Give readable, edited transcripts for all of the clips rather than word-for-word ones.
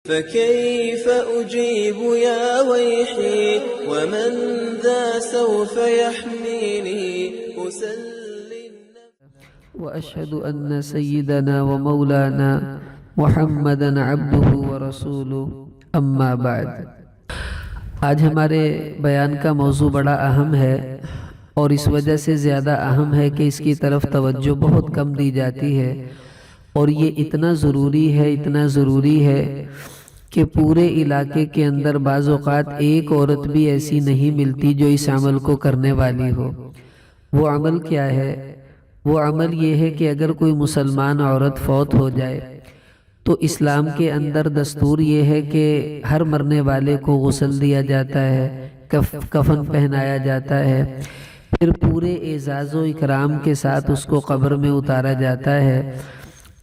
فكيف أجيب يا ويحي ومن ذا سوف يحميني أسلي وأشهد أن سيدنا ومولانا محمدًا عبده ورسوله اما بعد۔ آج ہمارے بیان کا موضوع بڑا اہم ہے اور اس وجہ سے زیادہ اہم ہے کہ اس کی طرف توجہ بہت کم دی جاتی ہے، اور یہ اتنا ضروری ہے کہ پورے علاقے کے اندر بعض اوقات ایک عورت بھی ایسی نہیں ملتی جو اس عمل کو کرنے والی ہو۔ وہ عمل کیا ہے؟ وہ عمل یہ ہے کہ اگر کوئی مسلمان عورت فوت ہو جائے تو اسلام کے اندر دستور یہ ہے کہ ہر مرنے والے کو غسل دیا جاتا ہے، کفن پہنایا جاتا ہے، پھر پورے اعزاز و اکرام کے ساتھ اس کو قبر میں اتارا جاتا ہے۔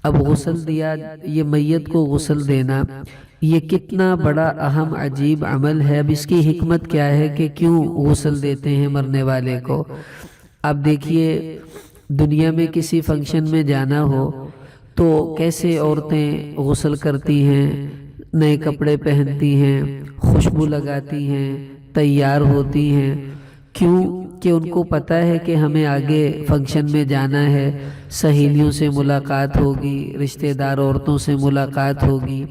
اب غسل دیا، یہ میت کو غسل دینا، یہ کتنا بڑا اہم عجیب عمل ہے۔ اب اس کی حکمت کیا ہے کہ کیوں غسل دیتے ہیں مرنے والے کو؟ اب دیکھیے، دنیا میں کسی فنکشن میں جانا ہو تو کیسے عورتیں غسل کرتی ہیں، نئے کپڑے پہنتی ہیں، خوشبو لگاتی ہیں، تیار ہوتی ہیں۔ کیوں کہ ان کو پتہ ہے کہ ہمیں آگے فنکشن میں جانا ہے، سہیلیوں سے ملاقات ہوگی، رشتہ دار عورتوں سے ملاقات ہوگی۔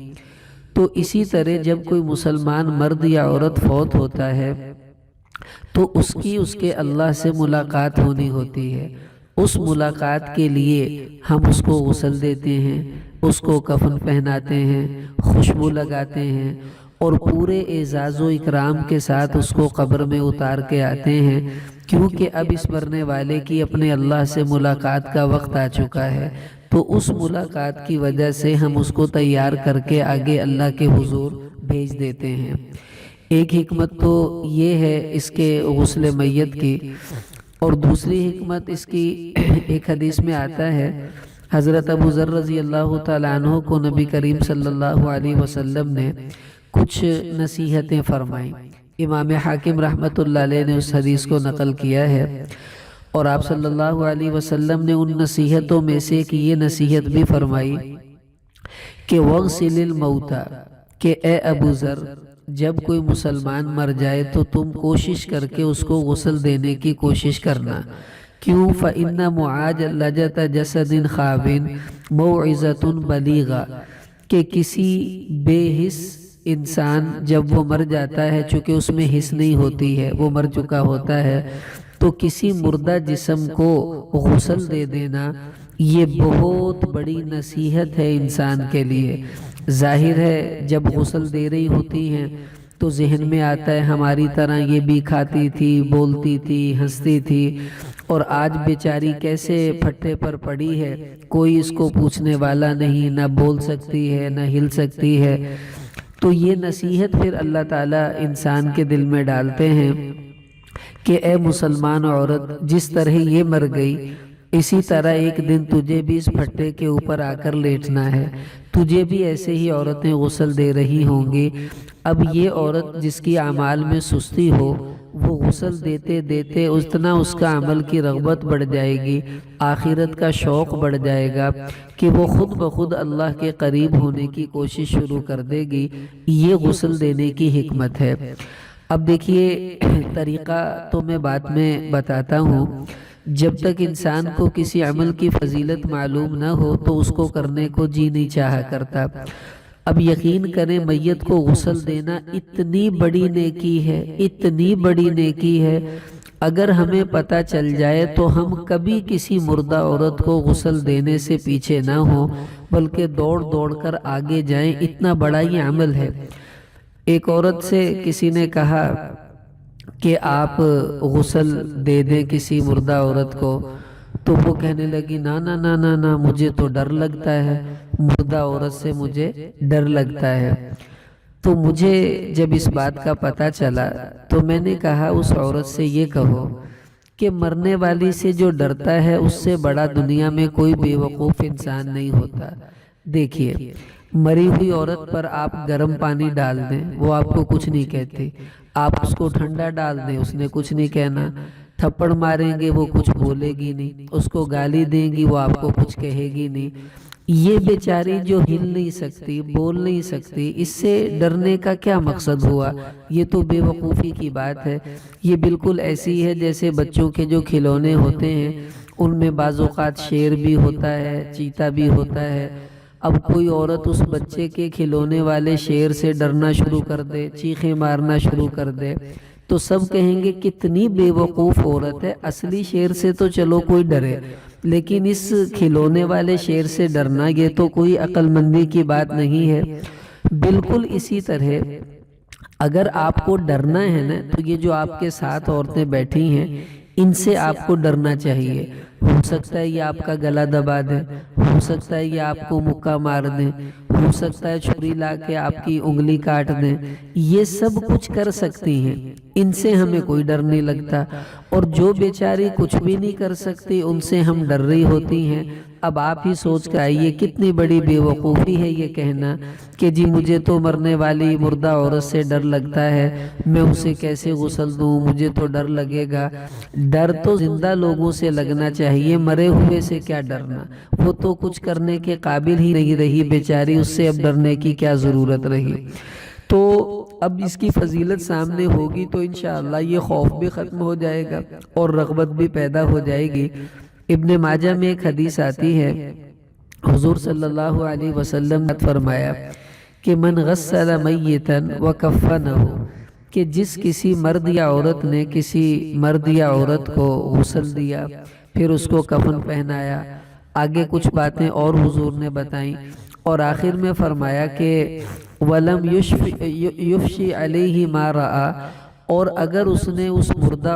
تو اسی طرح جب کوئی مسلمان مرد یا عورت فوت ہوتا ہے تو اس کے اللہ سے ملاقات ہونی ہوتی ہے۔ اس ملاقات کے لیے ہم اس کو غسل دیتے ہیں، اس کو کفن پہناتے ہیں، خوشبو لگاتے ہیں، اور پورے اعزاز و اکرام کے ساتھ اس کو قبر میں اتار کے آتے ہیں، کیونکہ اب اس مرنے والے کی اپنے اللہ سے ملاقات کا وقت آ چکا ہے۔ تو اس ملاقات کی وجہ سے ہم اس کو تیار کر کے آگے اللہ کے حضور بھیج دیتے ہیں۔ ایک حکمت تو یہ ہے اس کے غسل میت کی، اور دوسری حکمت اس کی ایک حدیث میں آتا ہے، حضرت ابو ذر رضی اللہ تعالیٰ عنہ کو نبی کریم صلی اللہ علیہ وسلم نے کچھ نصیحتیں فرمائیں۔ امام حاکم رحمۃ اللہ علیہ نے اس حدیث کو نقل کیا ہے، اور آپ صلی اللہ علیہ وسلم نے ان نصیحتوں میں سے ایک یہ نصیحت بھی فرمائی کہ وَغْسِلِ الْمَوْتَى، کہ اے ابو ذر، جب کوئی مسلمان مر جائے تو تم کوشش کر کے اس کو غسل دینے کی کوشش کرنا۔ کیوں؟ فَإِنَّ مُعَاجَلَةَ جَسَدٍ خَابٍ مَوْعِظَةٌ بَلِيغَةٌ، کہ کسی بے حس انسان جب وہ مر جاتا ہے، چونکہ اس میں حس نہیں ہوتی ہے، وہ مر چکا ہوتا ہے، تو کسی مردہ جسم کو غسل دے دینا یہ بہت بڑی نصیحت ہے انسان کے لیے۔ ظاہر ہے جب غسل دے رہی ہوتی ہیں تو ذہن میں آتا ہے ہماری طرح یہ بھی کھاتی تھی، بولتی تھی، ہنستی تھی، اور آج بیچاری کیسے پھٹے پر پڑی ہے، کوئی اس کو پوچھنے والا نہیں، نہ بول سکتی ہے نہ ہل سکتی ہے۔ تو یہ نصیحت پھر اللہ تعالیٰ انسان کے دل میں ڈالتے ہیں کہ اے مسلمان عورت، جس طرح یہ مر گئی اسی طرح ایک دن تجھے بھی اس پھٹے کے اوپر آ کر لیٹنا ہے، تجھے بھی ایسے ہی عورتیں غسل دے رہی ہوں گی۔ اب یہ عورت جس کی اعمال میں سستی ہو، وہ غسل دیتے دیتے اتنا اس کا عمل کی رغبت بڑھ جائے گی، آخرت کا شوق بڑھ جائے گا کہ وہ خود بخود اللہ کے قریب ہونے کی کوشش شروع کر دے گی۔ یہ غسل دینے کی حکمت ہے۔ اب دیکھیے، طریقہ تو میں بعد میں بتاتا ہوں، جب تک انسان کو کسی عمل کی فضیلت معلوم نہ ہو تو اس کو کرنے کو جی نہیں چاہا کرتا۔ اب یقین کریں، میت کو غسل دینا اتنی بڑی نیکی ہے، اتنی بڑی نیکی ہے، اگر ہمیں پتہ چل جائے تو ہم کبھی کسی مردہ عورت کو غسل دینے سے پیچھے نہ ہوں، بلکہ دوڑ دوڑ کر آگے جائیں، اتنا بڑا یہ عمل ہے۔ ایک عورت سے کسی نے کہا کہ آپ غسل دے دیں کسی مردہ عورت کو، تو وہ کہنے لگی نا نا نا نا نا، مجھے تو ڈر لگتا ہے، مردہ عورت سے مجھے ڈر لگتا ہے۔ تو مجھے جب اس بات کا پتہ چلا تو میں نے کہا اس عورت سے یہ کہو کہ مرنے والی سے جو ڈرتا ہے اس سے بڑا دنیا میں کوئی بے وقوف انسان نہیں ہوتا۔ دیکھیے، مری ہوئی عورت پر آپ گرم پانی ڈال دیں وہ آپ کو کچھ نہیں کہتی، آپ اس کو ٹھنڈا ڈال دیں اس نے کچھ نہیں کہنا، تھپڑ ماریں گے وہ کچھ بولے گی نہیں، اس کو گالی دیں گی وہ آپ کو کچھ کہے گی نہیں۔ یہ بیچاری جو ہل نہیں سکتی، بول نہیں سکتی، اس سے ڈرنے کا کیا مقصد ہوا؟ یہ تو بے وقوفی کی بات ہے۔ یہ بالکل ایسی ہے جیسے بچوں کے جو کھلونے ہوتے ہیں ان میں بعض اوقات شیر بھی ہوتا ہے، چیتا بھی ہوتا ہے۔ اب کوئی عورت اس بچے کے کھلونے والے شیر سے ڈرنا شروع کر دے، چیخیں مارنا شروع کر دے، تو سب کہیں گے کتنی بے وقوف عورت ہے، اصلی شیر سے تو چلو کوئی ڈرے، لیکن اس کھلونے والے شیر سے ڈرنا یہ تو کوئی عقل مندی کی بات نہیں ہے۔ بالکل اسی طرح اگر آپ کو ڈرنا ہے نا تو یہ جو آپ کے ساتھ عورتیں بیٹھی ہیں ان سے آپ کو ڈرنا چاہیے۔ ہو سکتا ہے یہ آپ کا گلا دبا دیں، ہو سکتا ہے یہ آپ کو مکہ مار دیں، ہو سکتا ہے چھری لا کے آپ کی انگلی کاٹ دیں، یہ سب کچھ کر سکتی ہیں، ان سے ہمیں کوئی ڈر نہیں لگتا۔ اور جو بیچاری کچھ بھی نہیں کر سکتی ان سے ہم ڈر رہی ہوتی ہیں۔ اب آپ ہی سوچ کے آئیے کتنی بڑی بے وقوفی ہے یہ کہنا کہ جی مجھے تو مرنے والی مردہ عورت سے ڈر لگتا ہے، میں اسے کیسے غسل دوں، مجھے تو ڈر لگے گا۔ ڈر تو زندہ لوگوں سے لگنا چاہیے، مرے ہوئے سے کیا ڈرنا؟ وہ تو کچھ کرنے کے قابل ہی نہیں رہی بیچاری، اس سے اب ڈرنے کی کیا ضرورت رہی؟ تو اب اس کی فضیلت سامنے ہوگی تو انشاءاللہ یہ خوف بھی ختم ہو جائے گا اور رغبت بھی پیدا ہو جائے گی۔ ابن ماجہ میں ایک حدیث آتی ہے، حضور صلی اللہ علیہ وسلم نے فرمایا کہ من غسل میتا وکفنہ، کہ جس کسی مرد یا عورت نے کسی مرد یا عورت کو غسل دیا پھر اس کو کفن پہنایا، آگے کچھ باتیں اور حضور نے بتائیں، اور آخر میں فرمایا کہ وَلَمْ يُفْشِ عَلَيْهِ مَا رَأَى، اور اگر اس نے اس مردہ